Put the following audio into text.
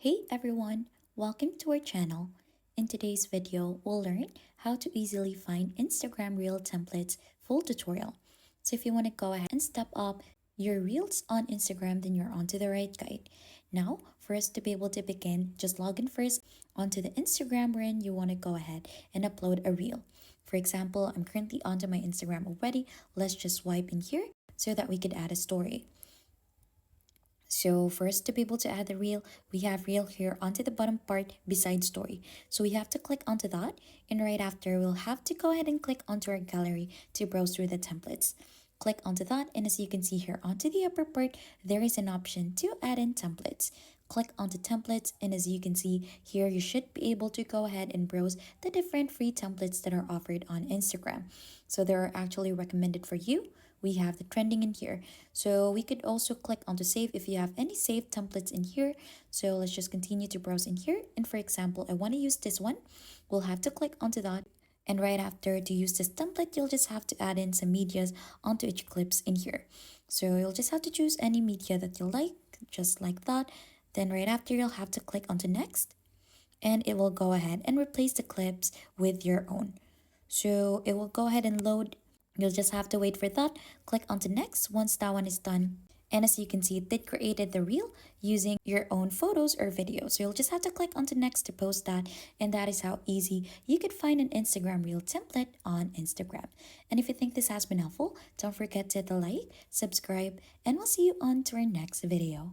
Hey everyone, welcome to our channel. In today's video, we'll learn how to easily find Instagram Reel templates full tutorial. So if you want to go ahead and step up your Reels on Instagram, then you're onto the right guide. Now, for us to be able to begin, just log in first onto the Instagram wherein you want to go ahead and upload a Reel. For example, I'm currently onto my Instagram already. Let's just swipe in here so that we could add a story. So first, to be able to add the reel, we have reel here onto the bottom part beside story. So we have to click onto that, and right after we'll have to go ahead and click onto our gallery to browse through the templates. Click onto that, and as you can see here onto the upper part, there is an option to add in templates. Click onto templates, and as you can see here, you should be able to go ahead and browse the different free templates that are offered on Instagram. So they are actually recommended for you. We have the trending in here, so we could also click onto save if you have any saved templates in here. So let's just continue to browse in here, and for example, I want to use this one. We'll have to click onto that, and right after, to use this template, you'll just have to add in some medias onto each clips in here. So you'll just have to choose any media that you like, just like that. Then right after, you'll have to click onto next, and it will go ahead and replace the clips with your own. So it will go ahead and load. You'll just have to wait for that. Click onto next once that one is done. And as you can see, it did created the reel using your own photos or videos. So you'll just have to click onto next to post that. And that is how easy you could find an Instagram reel template on Instagram. And if you think this has been helpful, don't forget to hit the like, subscribe, and we'll see you on to our next video.